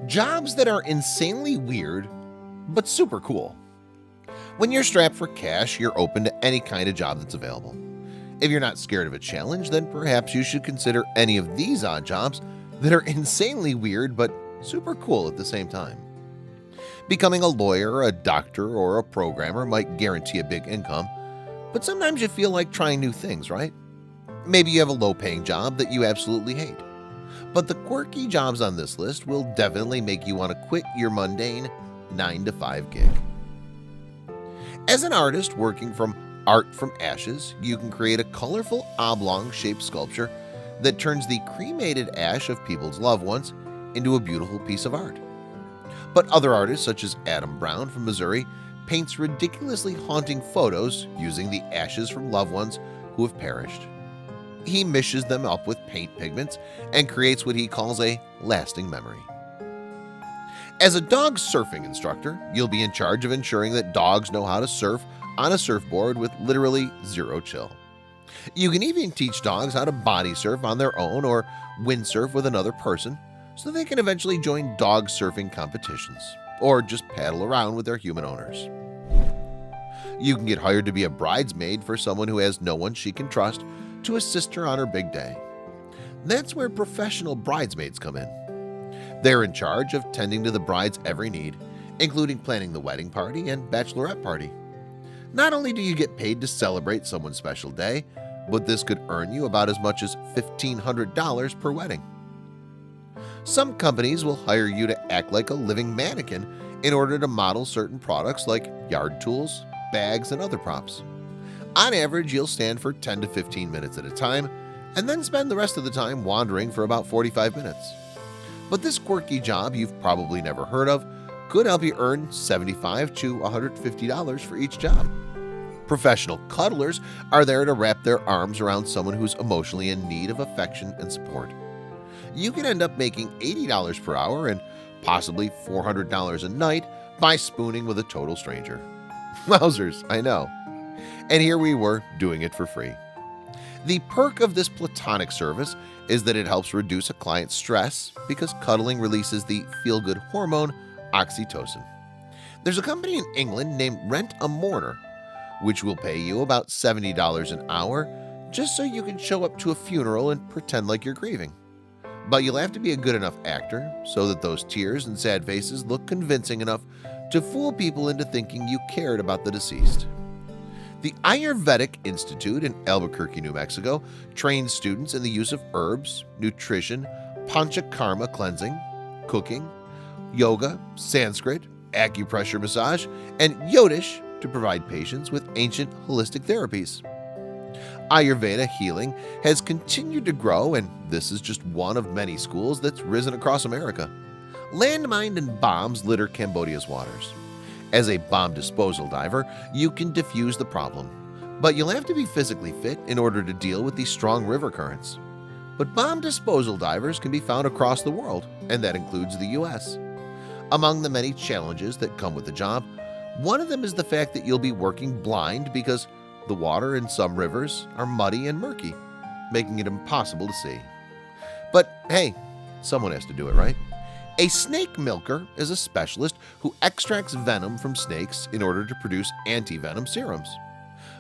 Jobs that are insanely weird, but super cool. When you're strapped for cash, you're open to any kind of job that's available. If you're not scared of a challenge, then perhaps you should consider any of these odd jobs that are insanely weird but super cool at the same time. Becoming a lawyer, a doctor, or a programmer might guarantee a big income, but sometimes you feel like trying new things, right? Maybe you have a low-paying job that you absolutely hate. But the quirky jobs on this list will definitely make you want to quit your mundane 9-to-5 gig. As an artist working from art from ashes, you can create a colorful oblong-shaped sculpture that turns the cremated ash of people's loved ones into a beautiful piece of art. But other artists, such as Adam Brown from Missouri, paints ridiculously haunting photos using the ashes from loved ones who have perished. He mishes them up with paint pigments and creates what he calls a lasting memory. As a dog surfing instructor, you'll be in charge of ensuring that dogs know how to surf on a surfboard with literally zero chill. You can even teach dogs how to body surf on their own or windsurf with another person so they can eventually join dog surfing competitions or just paddle around with their human owners. You can get hired to be a bridesmaid for someone who has no one she can trust to assist her on her big day. That's where professional bridesmaids come in. They're in charge of tending to the bride's every need, including planning the wedding party and bachelorette party. Not only do you get paid to celebrate someone's special day, but this could earn you about as much as $1,500 per wedding. Some companies will hire you to act like a living mannequin in order to model certain products like yard tools, bags, and other props. On average, you'll stand for 10 to 15 minutes at a time and then spend the rest of the time wandering for about 45 minutes. But this quirky job you've probably never heard of could help you earn $75 to $150 for each job. Professional cuddlers are there to wrap their arms around someone who's emotionally in need of affection and support. You can end up making $80 per hour and possibly $400 a night by spooning with a total stranger. Wowzers, I know. And here we were doing it for free. The perk of this platonic service is that it helps reduce a client's stress because cuddling releases the feel-good hormone oxytocin. There's a company in England named Rent a Mourner, which will pay you about $70 an hour just so you can show up to a funeral and pretend like you're grieving. But you'll have to be a good enough actor so that those tears and sad faces look convincing enough to fool people into thinking you cared about the deceased. The Ayurvedic Institute in Albuquerque, New Mexico, trains students in the use of herbs, nutrition, panchakarma cleansing, cooking, yoga, Sanskrit, acupressure massage, and Yodish to provide patients with ancient holistic therapies. Ayurveda healing has continued to grow, and this is just one of many schools that's risen across America. Landmines and bombs litter Cambodia's waters. As a bomb disposal diver, you can defuse the problem, but you'll have to be physically fit in order to deal with these strong river currents. But bomb disposal divers can be found across the world, and that includes the US. Among the many challenges that come with the job, one of them is the fact that you'll be working blind because the water in some rivers are muddy and murky, making it impossible to see. But hey, someone has to do it, right? A snake milker is a specialist who extracts venom from snakes in order to produce anti-venom serums.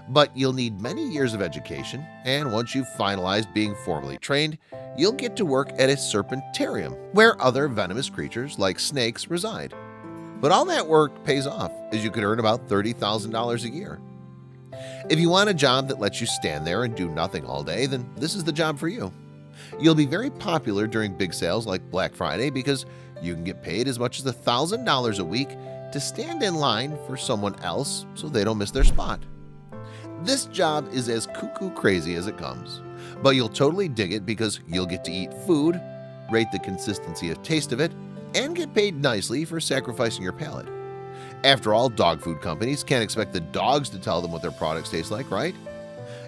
But you'll need many years of education, and once you've finalized being formally trained, you'll get to work at a serpentarium where other venomous creatures like snakes reside. But all that work pays off, as you could earn about $30,000 a year. If you want a job that lets you stand there and do nothing all day, then this is the job for you. You'll be very popular during big sales like Black Friday because you can get paid as much as $1,000 a week to stand in line for someone else so they don't miss their spot. This job is as cuckoo crazy as it comes, but you'll totally dig it because you'll get to eat food, rate the consistency of taste of it, and get paid nicely for sacrificing your palate. After all, dog food companies can't expect the dogs to tell them what their products taste like, right?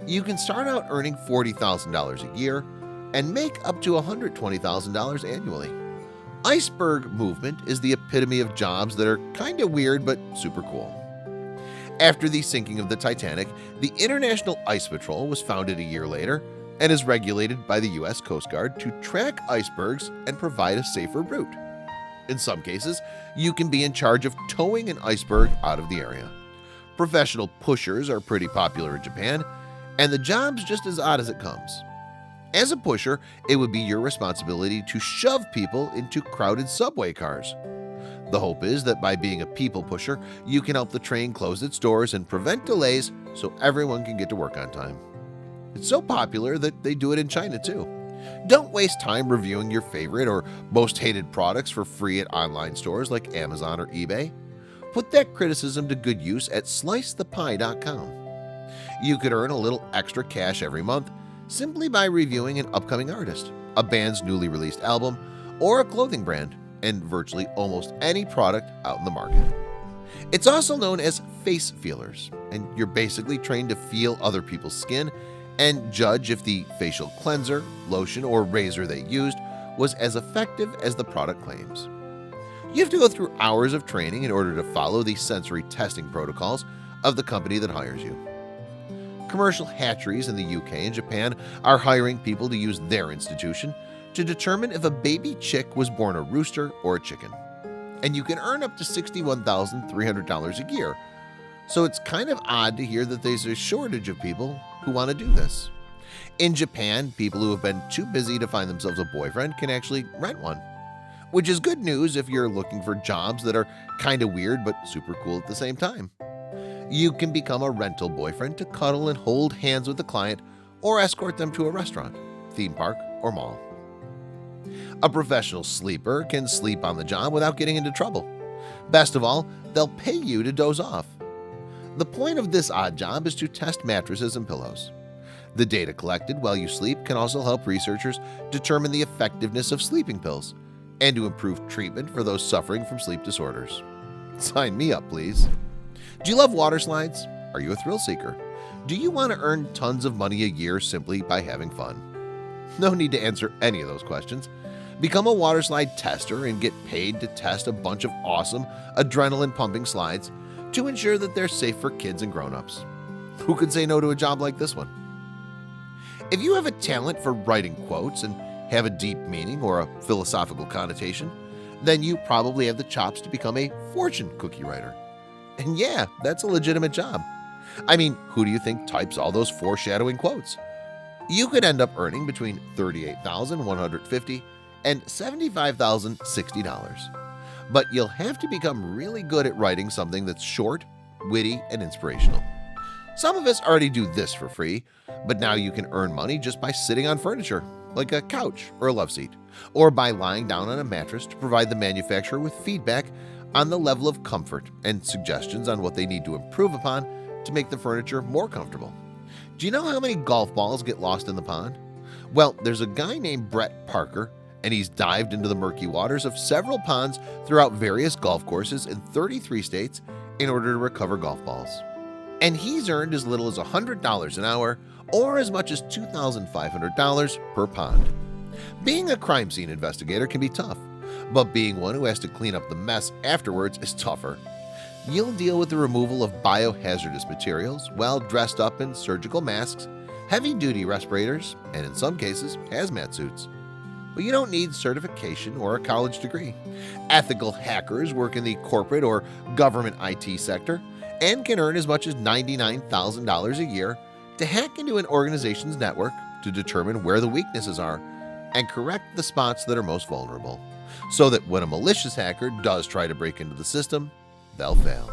You can start out earning $40,000 a year and make up to $120,000 annually. Iceberg movement is the epitome of jobs that are kinda weird but super cool. After the sinking of the Titanic, the International Ice Patrol was founded a year later and is regulated by the US Coast Guard to track icebergs and provide a safer route. In some cases, you can be in charge of towing an iceberg out of the area. Professional pushers are pretty popular in Japan, and the job's just as odd as it comes. As a pusher, it would be your responsibility to shove people into crowded subway cars. The hope is that by being a people pusher, you can help the train close its doors and prevent delays so everyone can get to work on time. It's so popular that they do it in China too. Don't waste time reviewing your favorite or most hated products for free at online stores like Amazon or eBay. Put that criticism to good use at slicethepie.com. You could earn a little extra cash every month simply by reviewing an upcoming artist, a band's newly released album, or a clothing brand, and virtually almost any product out in the market. It's also known as face feelers, and you're basically trained to feel other people's skin and judge if the facial cleanser, lotion, or razor they used was as effective as the product claims. You have to go through hours of training in order to follow the sensory testing protocols of the company that hires you. Commercial hatcheries in the UK and Japan are hiring people to use their institution to determine if a baby chick was born a rooster or a chicken. And you can earn up to $61,300 a year. So it's kind of odd to hear that there's a shortage of people who want to do this. In Japan, people who have been too busy to find themselves a boyfriend can actually rent one, which is good news if you're looking for jobs that are kind of weird but super cool at the same time. You can become a rental boyfriend to cuddle and hold hands with the client or escort them to a restaurant, theme park, or mall. A professional sleeper can sleep on the job without getting into trouble. Best of all, they'll pay you to doze off. The point of this odd job is to test mattresses and pillows. The data collected while you sleep can also help researchers determine the effectiveness of sleeping pills and to improve treatment for those suffering from sleep disorders. Sign me up, please. Do you love water slides? Are you a thrill seeker? Do you want to earn tons of money a year simply by having fun? No need to answer any of those questions. Become a water slide tester and get paid to test a bunch of awesome adrenaline-pumping slides to ensure that they're safe for kids and grown-ups. Who could say no to a job like this one? If you have a talent for writing quotes and have a deep meaning or a philosophical connotation, then you probably have the chops to become a fortune cookie writer. And yeah, that's a legitimate job. I mean, who do you think types all those foreshadowing quotes? You could end up earning between $38,150 and $75,060. But you'll have to become really good at writing something that's short, witty, and inspirational. Some of us already do this for free, but now you can earn money just by sitting on furniture, like a couch or a love seat, or by lying down on a mattress to provide the manufacturer with feedback on the level of comfort and suggestions on what they need to improve upon to make the furniture more comfortable. Do you know how many golf balls get lost in the pond? Well, there's a guy named Brett Parker, and he's dived into the murky waters of several ponds throughout various golf courses in 33 states in order to recover golf balls. And he's earned as little as $100 an hour or as much as $2,500 per pond. Being a crime scene investigator can be tough, but being one who has to clean up the mess afterwards is tougher. You'll deal with the removal of biohazardous materials while dressed up in surgical masks, heavy-duty respirators, and in some cases, hazmat suits. But you don't need certification or a college degree. Ethical hackers work in the corporate or government IT sector and can earn as much as $99,000 a year to hack into an organization's network to determine where the weaknesses are and correct the spots that are most vulnerable, so that when a malicious hacker does try to break into the system, they'll fail.